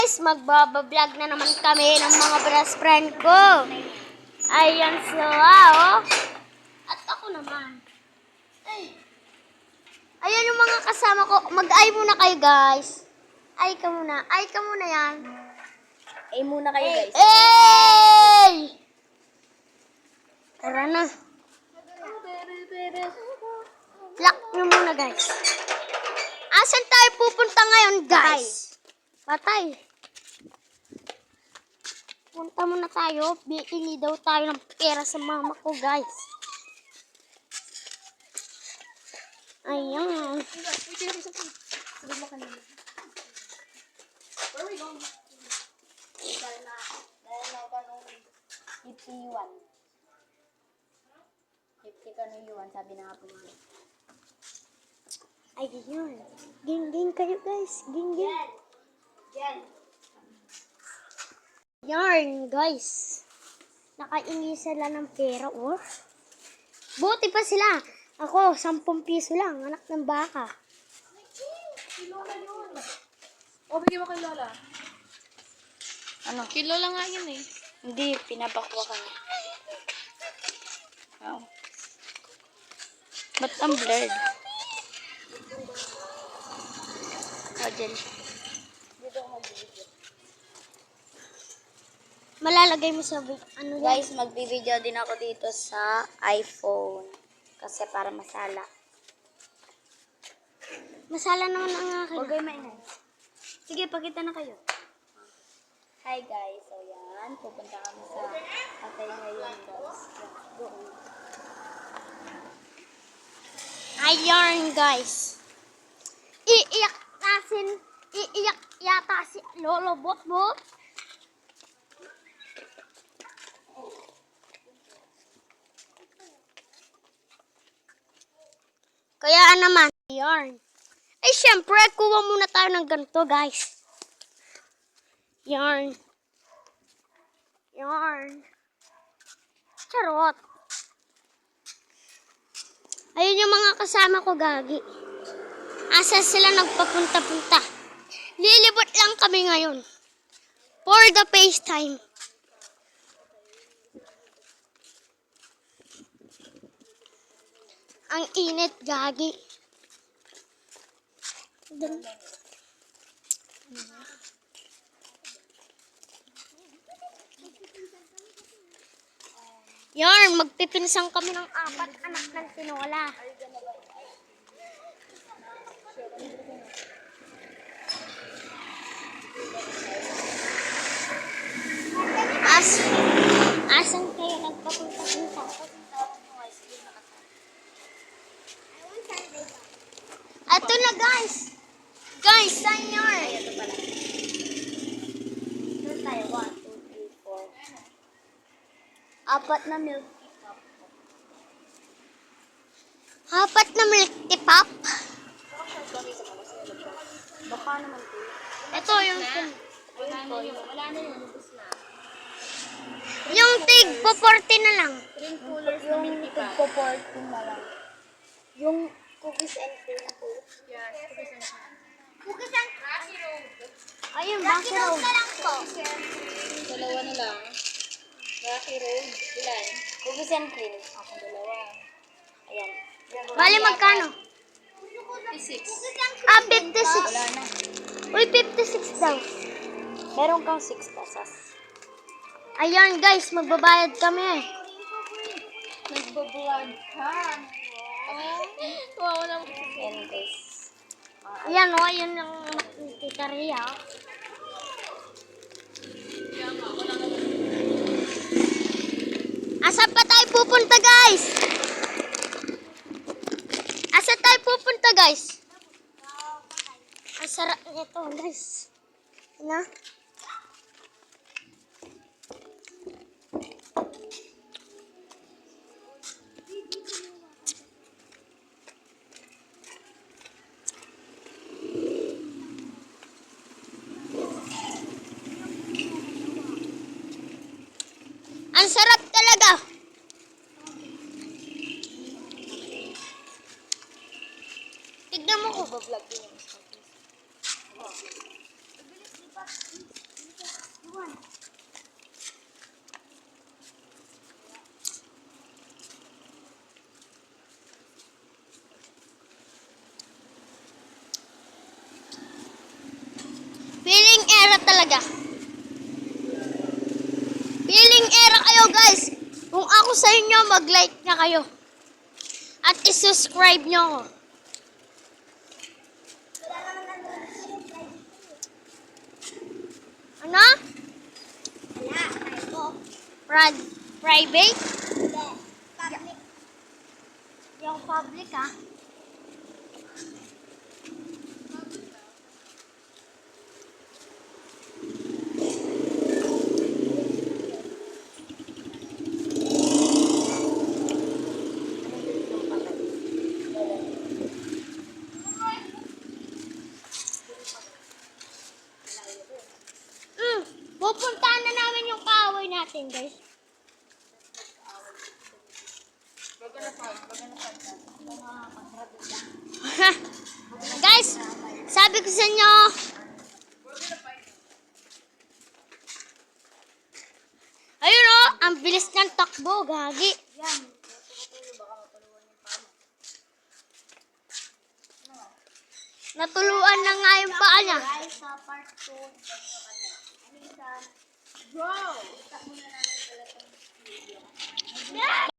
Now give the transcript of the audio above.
guys, magbabablog na naman kami ng mga best friend ko. Ayan sila, oh. At ako naman. Ayan yung mga kasama ko. Mag-ay muna kayo, guys. Ay ka muna. Ay ka muna yan. Ay muna kayo, guys. Ay! Tara na. Lock nyo muna, guys. Asan tayo pupunta ngayon, guys? Patay. Punta muna tayo. Biili daw tayo ng pera sa mama ko, guys. Ayan. Where are we going? Dahil na ganong 51. 50 ka nung yuan, sabi na nga po niya. Ayun. Ging-ging kayo, guys. Ging-ging. Yarn, guys. Nakaingi sila ng pera, oh. Buti pa sila. Ako, 10 piso lang. Anak ng baka. Si Lola yun. O, bigyan mo kay Lola. Ano? Kay Lola nga yun eh. Hindi, pinapakuha ka na. Wow. Ba't ang blurred? Dyan. Malalagay mo sa ano yan? Guys, magbibideo din ako dito sa iPhone. Kasi para masala. Masala naman ang akin. Huwag kayo maingay. Sige, pakita na kayo. Hi guys, so yan. Pupunta kami sa patay ngayon guys. Go. Ayun, guys. Iiyak yata si Lolo Bot-Bot. Kaya naman, yarn. Eh, syempre, kuha muna tayo ng ganito, guys. Yarn. Yarn. Charot. Ayun yung mga kasama ko, gagi. Asa sila nagpapunta-punta. Lilibot lang kami ngayon. For the FaceTime. Ang init, gagi. Yarn, magpipinsang kami ng 4 anak ng tinola. Asan kayo nagpapunta-punta? Ito na, guys. Guys, saan yun? Ay, ito pala. Doon tayo. 1, 2, 3, 4. 4 na milk tea cup. 4 na milk tea pop. Baka naman ito. Ito yung Wala na yun. Ubus na. yung tig po 40 na lang. Drink coolers na Yung milky pa. tigpo-14 na lang. Yung cookies and cream po. Yes, cookies and cream. Cookies and ayun, Rocky Road na lang po. Dalawa na lang. Rocky Road. Ilan? Cookies and cream. Ako dalawa. Ayan. Bali, magkano? 56. 56. Wala na. Uy, 56 daw. Meron kang 6 pesos. Ayan, guys, magbabayad kami. Nagbablog ka. Wow, wala mo. And guys. Ayan, oh, ayan yung Tita Ria. Asa pa tayo pupunta, guys? Asa tayo pupunta, guys? Ang sarap nito, guys. Na? Ang sarap talaga. Tignan mo ko. Vlog din yung Oh. Feeling era talaga. Feeling era kayo guys. Kung ako sa inyo, mag-like na kayo. At isubscribe nyo ako. Ano? Wala, tayo. Private? Public. Yung public ah. Pupuntahan na namin yung kaaway natin, guys. Guys, sabi ko sa inyo, ayun o, ang bilis ng takbo, gagi. Yan. Natuluan na nga yung paa niya. Guys, sa part 2, ano yung sa... Bro! Stop muna namin pala itong video.